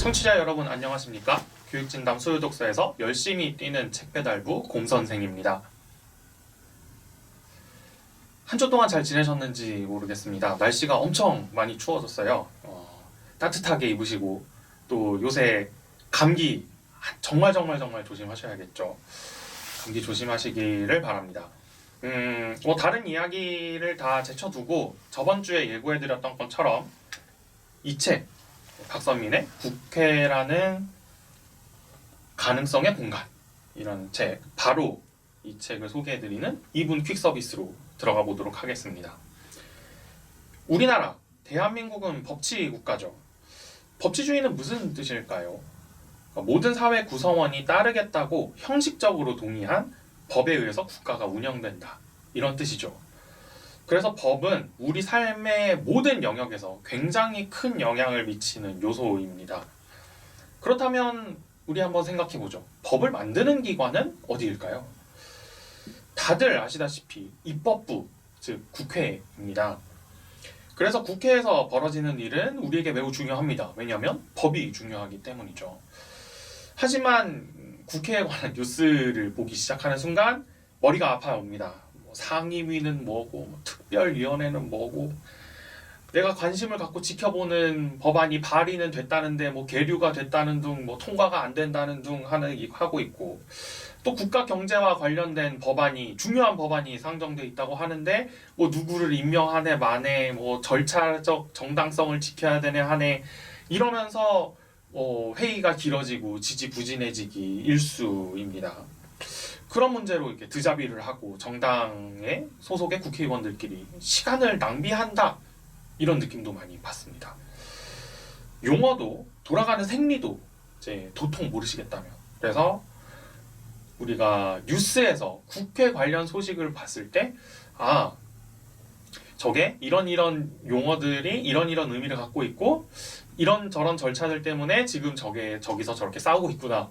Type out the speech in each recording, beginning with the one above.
청취자 여러분 안녕하십니까? 교육진담 소유독서에서 열심히 뛰는 책배달부 곰선생입니다. 한 주 동안 잘 지내셨는지 모르겠습니다. 날씨가 엄청 많이 추워졌어요. 따뜻하게 입으시고 또 요새 감기 정말 조심하셔야겠죠. 감기 조심하시기를 바랍니다. 다른 이야기를 다 제쳐두고 저번 주에 예고해드렸던 것처럼 이 책, 박선민의 국회라는 가능성의 공간, 이런 책, 바로 이 책을 소개해드리는 2분 퀵 서비스로 들어가 보도록 하겠습니다. 우리나라, 대한민국은 법치 국가죠. 법치주의는 무슨 뜻일까요? 모든 사회 구성원이 따르겠다고 형식적으로 동의한 법에 의해서 국가가 운영된다, 이런 뜻이죠. 그래서 법은 우리 삶의 모든 영역에서 굉장히 큰 영향을 미치는 요소입니다. 그렇다면 우리 한번 생각해보죠. 법을 만드는 기관은 어디일까요? 다들 아시다시피 입법부, 즉 국회입니다. 그래서 국회에서 벌어지는 일은 우리에게 매우 중요합니다. 왜냐하면 법이 중요하기 때문이죠. 하지만 국회에 관한 뉴스를 보기 시작하는 순간 머리가 아파옵니다. 상임위는 뭐고, 특별위원회는 뭐고, 내가 관심을 갖고 지켜보는 법안이 발의는 됐다는데 계류가 됐다는 둥, 통과가 안 된다는 둥 하고 있고, 또 국가 경제와 관련된 법안이, 중요한 법안이 상정돼 있다고 하는데 누구를 임명하네 마네, 절차적 정당성을 지켜야 되네 하네, 이러면서 회의가 길어지고 지지부진해지기 일쑤입니다. 그런 문제로 이렇게 드자비를 하고 정당의 소속의 국회의원들끼리 시간을 낭비한다, 이런 느낌도 많이 받습니다. 용어도 돌아가는 생리도 이제 도통 모르시겠다면, 그래서 우리가 뉴스에서 국회 관련 소식을 봤을 때 저게 이런 용어들이 이런 의미를 갖고 있고 이런저런 절차들 때문에 지금 저기서 저렇게 싸우고 있구나,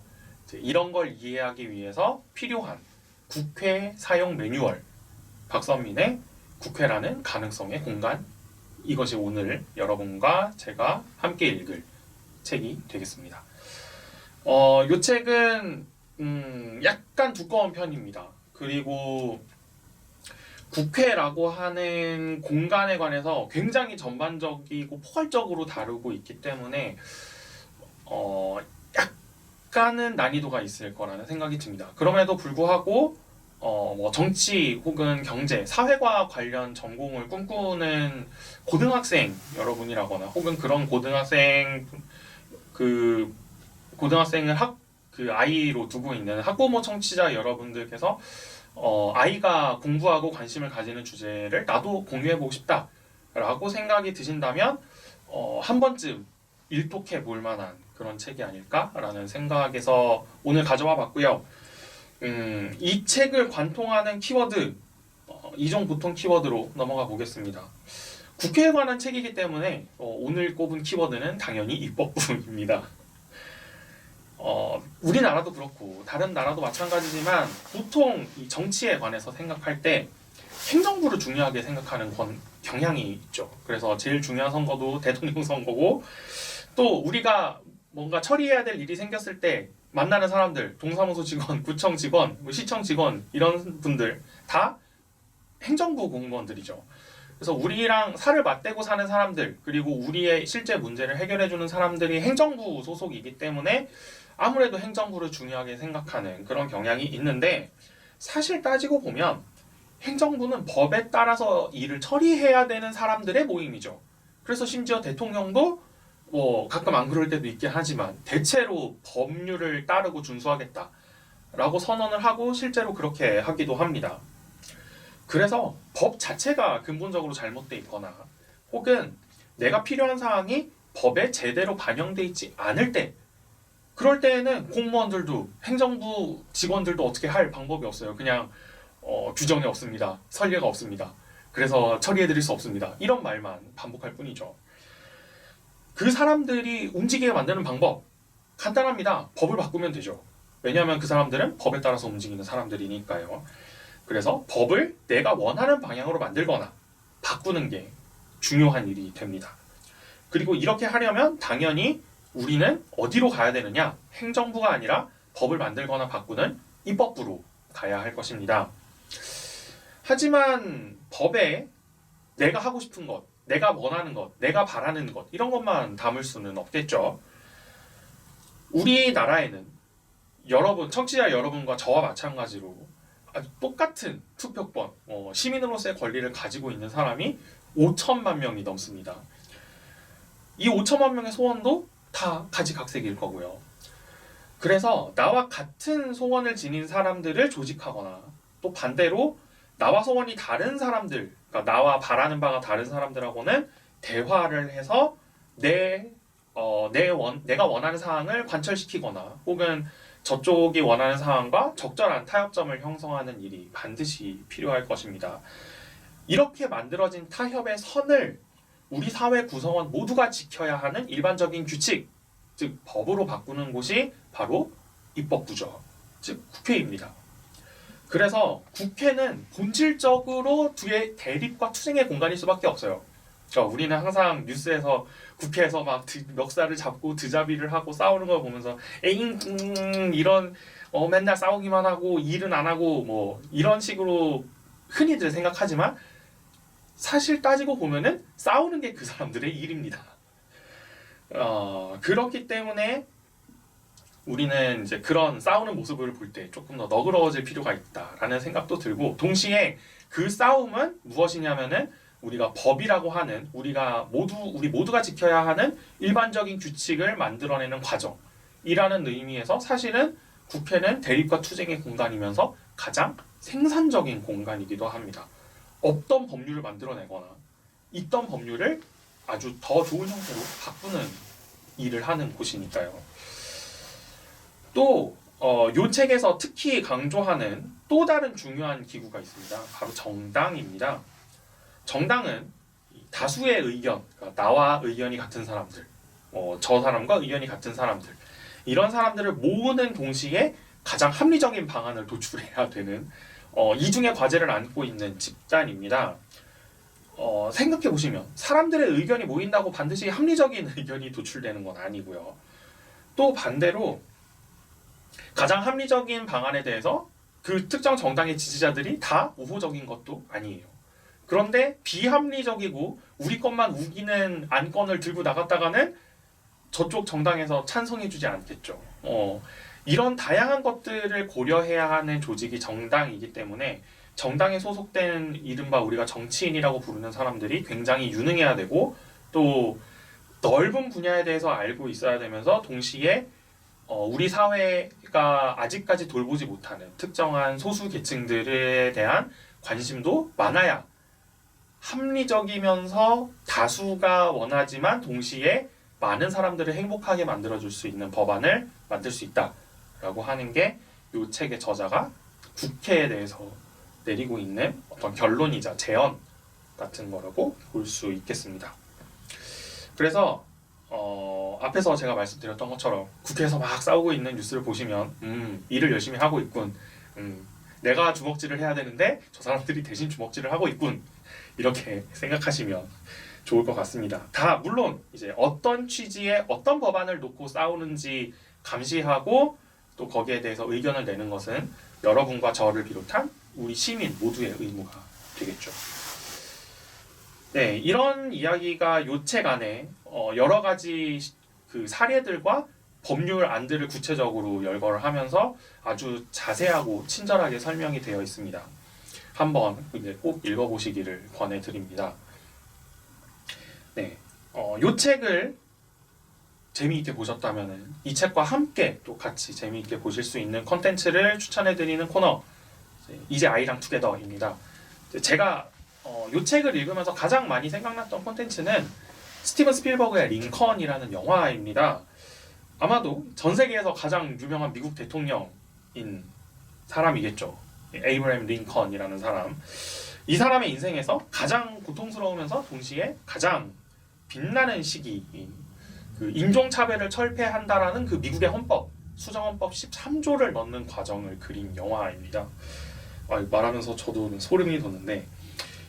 이런 걸 이해하기 위해서 필요한 국회 사용 매뉴얼, 박선민의 국회라는 가능성의 공간, 이것이 오늘 여러분과 제가 함께 읽을 책이 되겠습니다. 이 책은 약간 두꺼운 편입니다. 그리고 국회라고 하는 공간에 관해서 굉장히 전반적이고 포괄적으로 다루고 있기 때문에 약간은 난이도가 있을 거라는 생각이 듭니다. 그럼에도 불구하고 정치 혹은 경제, 사회과 관련 전공을 꿈꾸는 고등학생 여러분이라거나 혹은 그런 고등학생을 아이로 두고 있는 학부모 청취자 여러분들께서 아이가 공부하고 관심을 가지는 주제를 나도 공유해보고 싶다라고 생각이 드신다면 한 번쯤 일독해 볼 만한 그런 책이 아닐까라는 생각에서 오늘 가져와 봤고요. 이 책을 관통하는 키워드, 이종 보통 키워드로 넘어가 보겠습니다. 국회에 관한 책이기 때문에 오늘 꼽은 키워드는 당연히 입법부입니다. 우리나라도 그렇고 다른 나라도 마찬가지지만 보통 이 정치에 관해서 생각할 때 행정부를 중요하게 생각하는 경향이 있죠. 그래서 제일 중요한 선거도 대통령 선거고, 또 우리가 뭔가 처리해야 될 일이 생겼을 때 만나는 사람들, 동사무소 직원, 구청 직원, 시청 직원, 이런 분들 다 행정부 공무원들이죠. 그래서 우리랑 살을 맞대고 사는 사람들, 그리고 우리의 실제 문제를 해결해주는 사람들이 행정부 소속이기 때문에 아무래도 행정부를 중요하게 생각하는 그런 경향이 있는데, 사실 따지고 보면 행정부는 법에 따라서 일을 처리해야 되는 사람들의 모임이죠. 그래서 심지어 대통령도 가끔 안 그럴 때도 있긴 하지만 대체로 법률을 따르고 준수하겠다라고 선언을 하고 실제로 그렇게 하기도 합니다. 그래서 법 자체가 근본적으로 잘못돼 있거나 혹은 내가 필요한 사항이 법에 제대로 반영돼 있지 않을 때, 그럴 때에는 공무원들도 행정부 직원들도 어떻게 할 방법이 없어요. 그냥 규정이 없습니다, 선례가 없습니다, 그래서 처리해드릴 수 없습니다, 이런 말만 반복할 뿐이죠. 그 사람들이 움직이게 만드는 방법 간단합니다. 법을 바꾸면 되죠. 왜냐하면 그 사람들은 법에 따라서 움직이는 사람들이니까요. 그래서 법을 내가 원하는 방향으로 만들거나 바꾸는 게 중요한 일이 됩니다. 그리고 이렇게 하려면 당연히 우리는 어디로 가야 되느냐? 행정부가 아니라 법을 만들거나 바꾸는 입법부로 가야 할 것입니다. 하지만 법에 내가 하고 싶은 것, 내가 원하는 것, 내가 바라는 것 이런 것만 담을 수는 없겠죠. 우리나라에는 여러분, 청취자 여러분과 저와 마찬가지로 아주 똑같은 투표권, 시민으로서의 권리를 가지고 있는 사람이 5천만 명이 넘습니다. 이 5천만 명의 소원도 다 가지각색일 거고요. 그래서 나와 같은 소원을 지닌 사람들을 조직하거나 또 반대로 나와 소원이 다른 사람들, 그러니까 나와 바라는 바가 다른 사람들하고는 대화를 해서 내가 원하는 사항을 관철시키거나 혹은 저쪽이 원하는 사항과 적절한 타협점을 형성하는 일이 반드시 필요할 것입니다. 이렇게 만들어진 타협의 선을 우리 사회 구성원 모두가 지켜야 하는 일반적인 규칙, 즉 법으로 바꾸는 곳이 바로 입법부죠. 즉 국회입니다. 그래서 국회는 본질적으로 대립과 투쟁의 공간일 수밖에 없어요. 그러니까 우리는 항상 뉴스에서 국회에서 막 멱살을 잡고 드자비를 하고 싸우는 걸 보면서 에잉 이런 맨날 싸우기만 하고 일은 안 하고 뭐 이런 식으로 흔히들 생각하지만 사실 따지고 보면은 싸우는 게 그 사람들의 일입니다. 그렇기 때문에 우리는 이제 그런 싸우는 모습을 볼 때 조금 더 너그러워질 필요가 있다라는 생각도 들고, 동시에 그 싸움은 무엇이냐면은 우리가 법이라고 하는 우리 모두가 지켜야 하는 일반적인 규칙을 만들어내는 과정이라는 의미에서 사실은 국회는 대립과 투쟁의 공간이면서 가장 생산적인 공간이기도 합니다. 없던 법률을 만들어내거나 있던 법률을 아주 더 좋은 형태로 바꾸는 일을 하는 곳이니까요. 또 요 책에서 특히 강조하는 또 다른 중요한 기구가 있습니다. 바로 정당입니다. 정당은 다수의 의견, 그러니까 나와 의견이 같은 사람들, 저 사람과 의견이 같은 사람들, 이런 사람들을 모으는 동시에 가장 합리적인 방안을 도출해야 되는 이중의 과제를 안고 있는 집단입니다. 생각해 보시면 사람들의 의견이 모인다고 반드시 합리적인 의견이 도출되는 건 아니고요. 또 반대로 가장 합리적인 방안에 대해서 그 특정 정당의 지지자들이 다 우호적인 것도 아니에요. 그런데 비합리적이고 우리 것만 우기는 안건을 들고 나갔다가는 저쪽 정당에서 찬성해주지 않겠죠. 이런 다양한 것들을 고려해야 하는 조직이 정당이기 때문에 정당에 소속된 이른바 우리가 정치인이라고 부르는 사람들이 굉장히 유능해야 되고 또 넓은 분야에 대해서 알고 있어야 되면서 동시에 우리 사회가 아직까지 돌보지 못하는 특정한 소수 계층들에 대한 관심도 많아야 합리적이면서 다수가 원하지만 동시에 많은 사람들을 행복하게 만들어줄 수 있는 법안을 만들 수 있다라고 하는 게 이 책의 저자가 국회에 대해서 내리고 있는 어떤 결론이자 제언 같은 거라고 볼 수 있겠습니다. 그래서 앞에서 제가 말씀드렸던 것처럼 국회에서 막 싸우고 있는 뉴스를 보시면 일을 열심히 하고 있군, 내가 주먹질을 해야 되는데 저 사람들이 대신 주먹질을 하고 있군, 이렇게 생각하시면 좋을 것 같습니다. 다 물론 이제 어떤 취지의 어떤 법안을 놓고 싸우는지 감시하고 또 거기에 대해서 의견을 내는 것은 여러분과 저를 비롯한 우리 시민 모두의 의무가 되겠죠. 네, 이런 이야기가 요 책 안에 여러 가지 그 사례들과 법률 안들을 구체적으로 열거를 하면서 아주 자세하고 친절하게 설명이 되어 있습니다. 한번 이제 꼭 읽어보시기를 권해드립니다. 네, 요 책을 재미있게 보셨다면 이 책과 함께 또 같이 재미있게 보실 수 있는 컨텐츠를 추천해드리는 코너, 이제 아이랑 투게더입니다. 제가 요 책을 읽으면서 가장 많이 생각났던 콘텐츠는 스티븐 스필버그의 링컨이라는 영화입니다. 아마도 전 세계에서 가장 유명한 미국 대통령인 사람이겠죠. 에이브러햄 링컨이라는 사람. 이 사람의 인생에서 가장 고통스러우면서 동시에 가장 빛나는 시기인 그 인종차별을 철폐한다라는 그 미국의 헌법, 수정헌법 13조를 넣는 과정을 그린 영화입니다. 말하면서 저도 소름이 돋는데,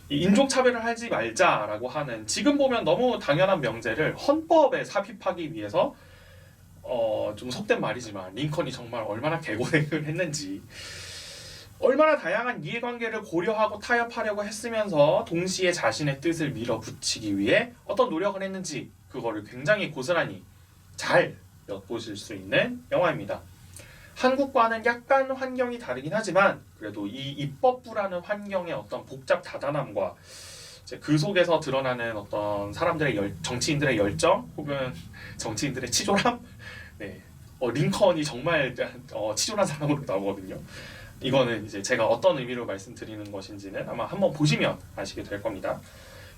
이 인종차별을 하지 말자라고 하는 지금 보면 너무 당연한 명제를 헌법에 삽입하기 위해서 좀 속된 말이지만 링컨이 정말 얼마나 개고생을 했는지, 얼마나 다양한 이해관계를 고려하고 타협하려고 했으면서 동시에 자신의 뜻을 밀어붙이기 위해 어떤 노력을 했는지 그거를 굉장히 고스란히 잘 엿보실 수 있는 영화입니다. 한국과는 약간 환경이 다르긴 하지만 그래도 이 입법부라는 환경의 어떤 복잡 다단함과 이제 그 속에서 드러나는 어떤 사람들의 정치인들의 열정 혹은 정치인들의 치졸함, 네, 링컨이 정말 치졸한 사람으로 나오거든요. 이거는 이제 제가 어떤 의미로 말씀드리는 것인지는 아마 한번 보시면 아시게 될 겁니다.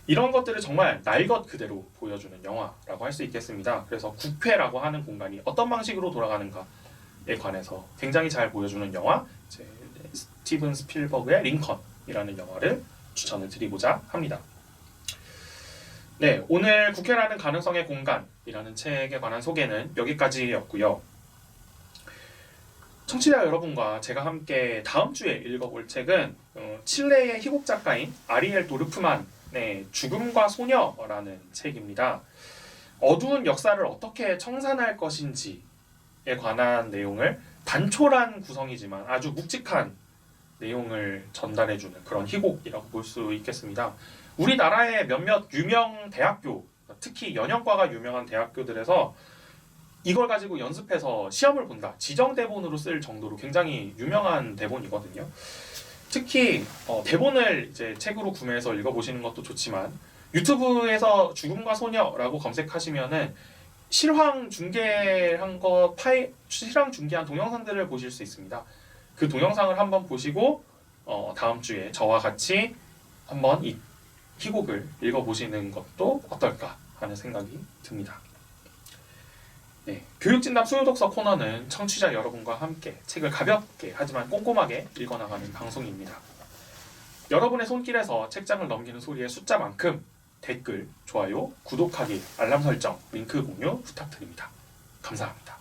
이런 것들을 정말 날 것 그대로 보여주는 영화라고 할 수 있겠습니다. 그래서 국회라고 하는 공간이 어떤 방식으로 돌아가는가에 관해서 굉장히 잘 보여주는 영화, 이제 스티븐 스필버그의 링컨이라는 영화를 추천을 드리고자 합니다. 네, 오늘 국회라는 가능성의 공간이라는 책에 관한 소개는 여기까지였고요. 청취자 여러분과 제가 함께 다음 주에 읽어볼 책은 칠레의 희곡 작가인 아리엘 도르프만의 죽음과 소녀라는 책입니다. 어두운 역사를 어떻게 청산할 것인지에 관한 내용을 단촐한 구성이지만 아주 묵직한 내용을 전달해주는 그런 희곡이라고 볼 수 있겠습니다. 우리나라의 몇몇 유명 대학교, 특히 연영과가 유명한 대학교들에서 이걸 가지고 연습해서 시험을 본다, 지정 대본으로 쓸 정도로 굉장히 유명한 대본이거든요. 특히 대본을 이제 책으로 구매해서 읽어보시는 것도 좋지만 유튜브에서 죽음과 소녀라고 검색하시면은 실황 중계한 동영상들을 보실 수 있습니다. 그 동영상을 한번 보시고 다음 주에 저와 같이 한번 이 희곡을 읽어보시는 것도 어떨까 하는 생각이 듭니다. 네, 교육진담 수요독서 코너는 청취자 여러분과 함께 책을 가볍게 하지만 꼼꼼하게 읽어나가는 방송입니다. 여러분의 손길에서 책장을 넘기는 소리의 숫자만큼 댓글, 좋아요, 구독하기, 알람 설정, 링크 공유 부탁드립니다. 감사합니다.